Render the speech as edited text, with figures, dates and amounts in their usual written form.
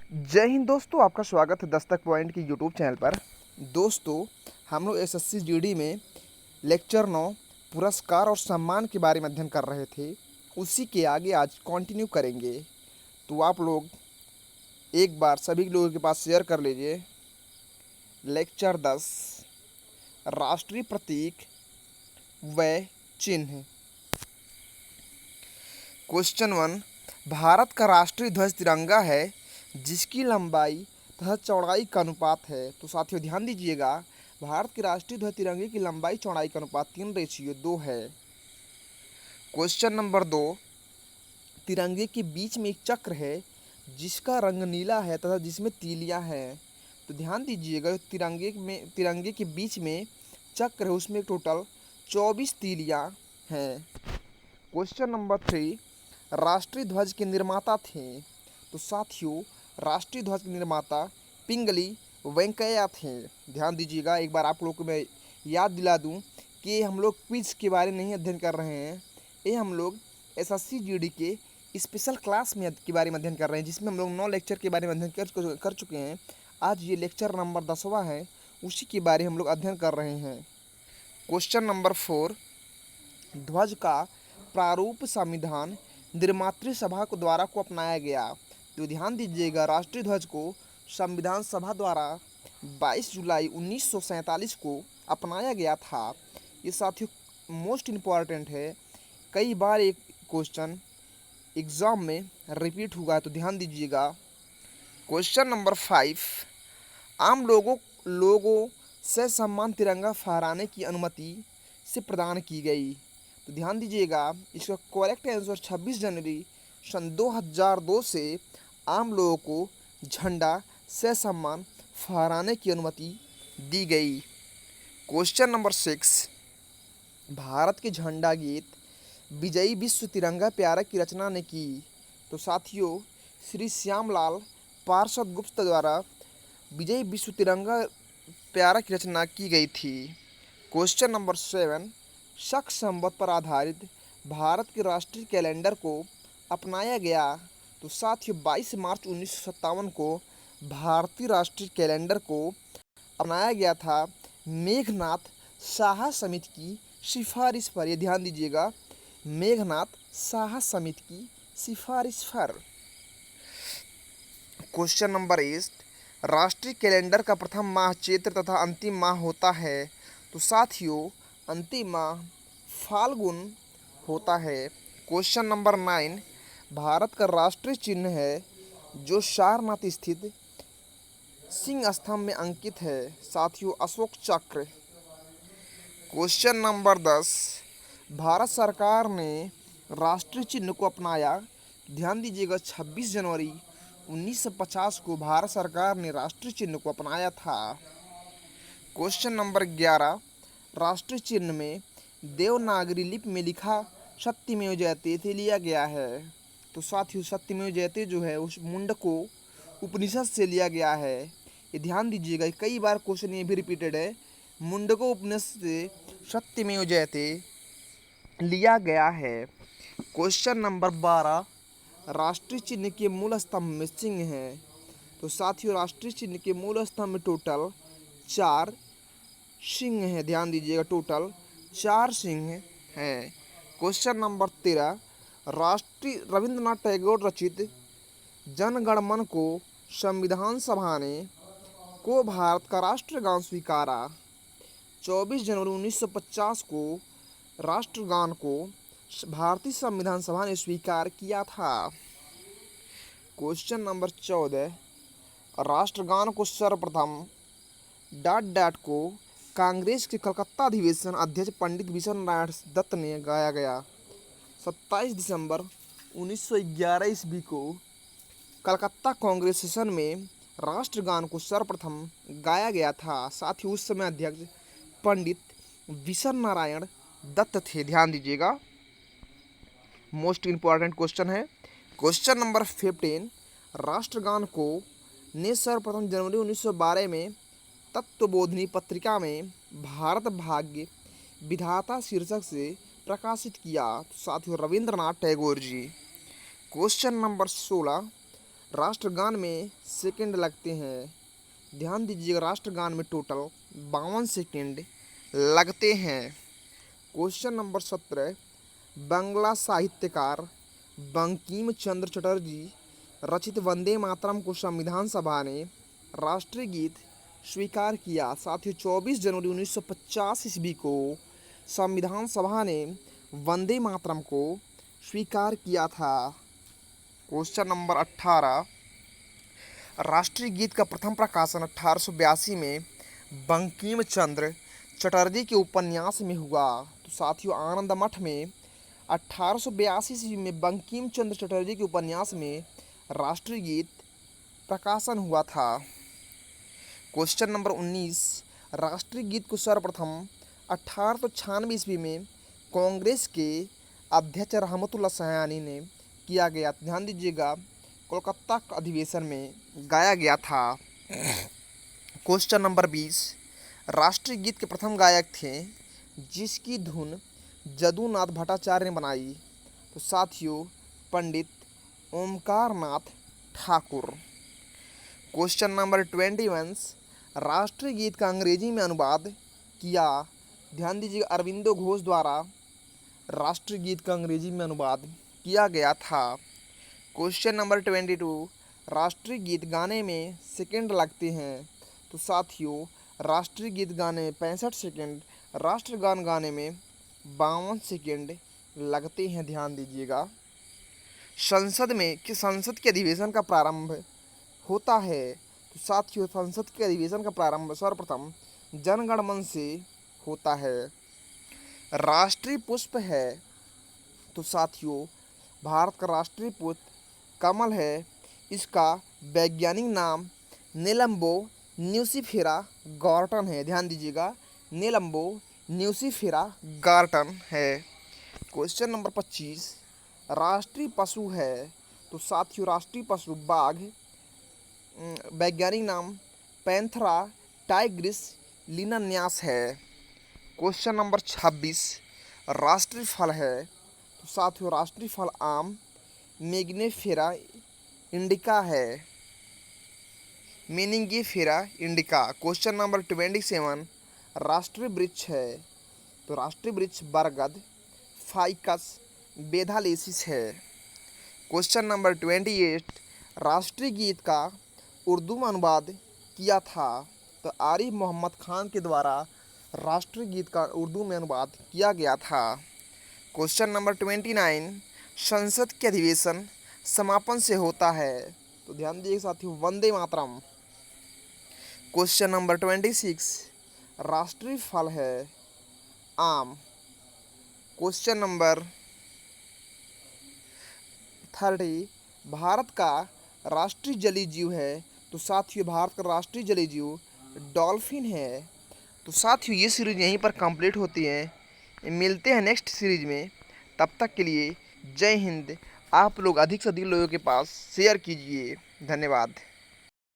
जय हिंद दोस्तों, आपका स्वागत है दस्तक पॉइंट की यूट्यूब चैनल पर। दोस्तों, हम लोग एसएससी जीडी में लेक्चर 9 पुरस्कार और सम्मान के बारे में अध्ययन कर रहे थे। उसी के आगे आज कंटिन्यू करेंगे। तो आप लोग एक बार सभी लोगों के पास शेयर कर लीजिए। लेक्चर 10 राष्ट्रीय प्रतीक व चिन्ह। क्वेश्चन 1, भारत का राष्ट्रीय ध्वज तिरंगा है जिसकी लंबाई तथा चौड़ाई का अनुपात है। तो साथियों ध्यान दीजिएगा, भारत के राष्ट्रीय ध्वज तिरंगे की लंबाई चौड़ाई का अनुपात 3:2 है। क्वेश्चन नंबर 2, तिरंगे के बीच में एक चक्र है जिसका रंग नीला है तथा जिसमें तीलियां हैं। तो ध्यान दीजिएगा, तिरंगे के बीच में चक्र है, उसमें टोटल 24 तीलियां हैं। क्वेश्चन नंबर 3, राष्ट्रीय ध्वज के निर्माता थे। तो साथियों, राष्ट्रीय ध्वज के निर्माता पिंगली वेंकैया थे। ध्यान दीजिएगा, एक बार आप लोगों को मैं याद दिला दूं कि हम लोग क्विज के बारे में नहीं अध्ययन कर रहे हैं। ये हम लोग एसएससी जीडी के स्पेशल क्लास में के बारे में अध्ययन कर रहे हैं, जिसमें हम लोग 9 लेक्चर के बारे में अध्ययन कर चुके हैं। आज ये लेक्चर नंबर 10वां है, उसी के बारे में हम लोग अध्ययन कर रहे हैं। क्वेश्चन नंबर 4, ध्वज का प्रारूप संविधान निर्मात्री सभा को द्वारा को अपनाया गया। तो ध्यान दीजिएगा, राष्ट्रीय ध्वज को संविधान सभा द्वारा 22 जुलाई 1947 को अपनाया गया था। ये साथियों मोस्ट इम्पॉर्टेंट है, कई बार एक क्वेश्चन एग्ज़ाम में रिपीट हुआ है, तो ध्यान दीजिएगा। क्वेश्चन नंबर 5, आम लोगों से सम्मान तिरंगा फहराने की अनुमति से प्रदान की गई। तो ध्यान दीजिएगा, इसका करेक्ट आंसर 26 जनवरी सन 2002 से आम लोगों को झंडा से सम्मान फहराने की अनुमति दी गई। क्वेश्चन नंबर 6, भारत के झंडा गीत विजयी विश्व तिरंगा प्यारा की रचना ने की। तो साथियों, श्री श्यामलाल पार्षद गुप्त द्वारा विजयी विश्व तिरंगा प्यारा की रचना की गई थी। क्वेश्चन नंबर 7, शक संवत पर आधारित भारत के राष्ट्रीय कैलेंडर को अपनाया गया। तो साथियों 22 मार्च 1957 को भारतीय राष्ट्रीय कैलेंडर को अपनाया गया था मेघनाथ साहा समिति की सिफारिश पर। ये ध्यान दीजिएगा, मेघनाथ साहा समिति की सिफारिश पर। क्वेश्चन नंबर 8, राष्ट्रीय कैलेंडर का प्रथम माह चैत्र तथा अंतिम माह होता है। तो साथियों, अंतिम माह फाल्गुन होता है। क्वेश्चन नंबर 9, भारत का राष्ट्रीय चिन्ह है जो सारनाथ स्थित सिंह स्तंभ में अंकित है। साथियों, अशोक चक्र। क्वेश्चन नंबर 10, भारत सरकार ने राष्ट्रीय चिन्ह को अपनाया। ध्यान दीजिएगा, 26 जनवरी 1950 को भारत सरकार ने राष्ट्रीय चिन्ह को अपनाया था। क्वेश्चन नंबर 11, राष्ट्रीय चिन्ह में देवनागरी लिपि में लिखा सत्यमेव जयते से लिया गया है। तो साथियों, सत्यमेव जयते जो है उस मुंडको उपनिषद से लिया गया है। ये ध्यान दीजिएगा, कई बार क्वेश्चन ये भी रिपीटेड है, मुंडको उपनिषद से सत्यमेव जयते लिया गया है। क्वेश्चन नंबर 12, राष्ट्रीय चिन्ह के मूल स्तंभ में सिंह है। तो साथियों, राष्ट्रीय चिन्ह के मूल स्तंभ में टोटल 4 सिंह हैं। ध्यान दीजिएगा, टोटल 4 सिंह हैं। क्वेश्चन नंबर 13, राष्ट्रीय रविंद्रनाथ टैगोर रचित जन गण मन को संविधान सभा ने को भारत का राष्ट्रगान स्वीकारा। 24 जनवरी 1950 को राष्ट्रगान को भारतीय संविधान सभा ने स्वीकार किया था। क्वेश्चन नंबर 14, राष्ट्रगान को सर्वप्रथम को कांग्रेस के कलकत्ता अधिवेशन अध्यक्ष पंडित बिशन नारायण दत्त ने गाया गया। 27 दिसंबर 1911 ईस्वी को कलकत्ता कांग्रेस सेशन में राष्ट्रगान को सर्वप्रथम गाया गया था। साथ ही उस समय अध्यक्ष पंडित बिशन नारायण दत्त थे। ध्यान दीजिएगा, मोस्ट इम्पॉर्टेंट क्वेश्चन है। क्वेश्चन नंबर 15, राष्ट्रगान को ने सर्वप्रथम जनवरी 1912 में तत्वबोधिनी पत्रिका में भारत भाग्य विधाता शीर्षक से प्रकाशित किया। साथियों, रविंद्रनाथ टैगोर जी। क्वेश्चन नंबर 16, राष्ट्रगान में सेकंड लगते हैं, ध्यान दीजिएगा, राष्ट्रगान में टोटल 52 सेकंड लगते हैं। क्वेश्चन नंबर 17, बंगला साहित्यकार बंकिम चंद्र चटर्जी रचित वंदे मातरम को संविधान सभा ने राष्ट्रीय गीत स्वीकार किया। साथियों 24 जनवरी 1950 ईस्वी को संविधान सभा ने वंदे मातरम को स्वीकार किया था। क्वेश्चन नंबर 18, राष्ट्रीय गीत का प्रथम प्रकाशन 1882 में बंकिम चंद्र चटर्जी के उपन्यास में हुआ। तो साथियों आनंद मठ में 1882 ईस्वी में बंकिम चंद्र चटर्जी के उपन्यास में राष्ट्रीय गीत प्रकाशन हुआ था। क्वेश्चन नंबर 19, राष्ट्रीय गीत को सर्वप्रथम 1896 ईस्वी में कांग्रेस के अध्यक्ष रहमतुल्लाह सयानी ने किया गया। ध्यान दीजिएगा, कोलकाता अधिवेशन में गाया गया था। क्वेश्चन नंबर 20, राष्ट्रीय गीत के प्रथम गायक थे जिसकी धुन जदुनाथ भट्टाचार्य ने बनाई। तो साथियों पंडित ओमकार नाथ ठाकुर। क्वेश्चन नंबर 21, राष्ट्रीय गीत का अंग्रेजी में अनुवाद किया। ध्यान दीजिए, अरविंदो घोष द्वारा राष्ट्रीय गीत का अंग्रेजी में अनुवाद किया गया था। क्वेश्चन नंबर 22, राष्ट्रीय गीत गाने में सेकंड लगते हैं। तो साथियों राष्ट्रीय गीत गाने में 65 सेकंड, राष्ट्रगान गाने में 52 सेकंड लगते हैं। ध्यान दीजिएगा, संसद के अधिवेशन का प्रारंभ होता है। तो साथियों संसद के अधिवेशन का प्रारंभ सर्वप्रथम जनगण मन से होता है। राष्ट्रीय पुष्प है। तो साथियों भारत का राष्ट्रीय पुष्प कमल है। इसका वैज्ञानिक नाम नेलम्बो न्यूसिफेरा गॉर्टन है। ध्यान दीजिएगा, नेलम्बो न्यूसिफेरा गॉर्टन है। क्वेश्चन नंबर 25, राष्ट्रीय पशु है। तो साथियों राष्ट्रीय पशु बाघ, वैज्ञानिक नाम पैंथेरा टाइग्रिस लिनान्यास है। क्वेश्चन नंबर 26, राष्ट्रीय फल है। तो साथियों राष्ट्रीय फल आम मेग्नेफेरा इंडिका है, मेनिंगेफेरा इंडिका। क्वेश्चन नंबर 27, राष्ट्रीय वृक्ष है। तो राष्ट्रीय वृक्ष बरगद फाइकस बेथालेसिस है। क्वेश्चन नंबर 28, राष्ट्रीय गीत का उर्दू में अनुवाद किया था। तो आरिफ मोहम्मद खान के द्वारा राष्ट्रीय गीत का उर्दू में अनुवाद किया गया था। क्वेश्चन नंबर 29, संसद के अधिवेशन समापन से होता है। तो ध्यान दीजिए साथियों, वंदे मातरम। क्वेश्चन नंबर 26, राष्ट्रीय फल है आम। क्वेश्चन नंबर 30, भारत का राष्ट्रीय जलीय जीव है। तो साथियों भारत का राष्ट्रीय जलीय जीव डॉल्फिन है। तो साथियों ये सीरीज यहीं पर कंप्लीट होती है। मिलते हैं नेक्स्ट सीरीज में, तब तक के लिए जय हिंद। आप लोग अधिक से अधिक लोगों के पास शेयर कीजिए। धन्यवाद।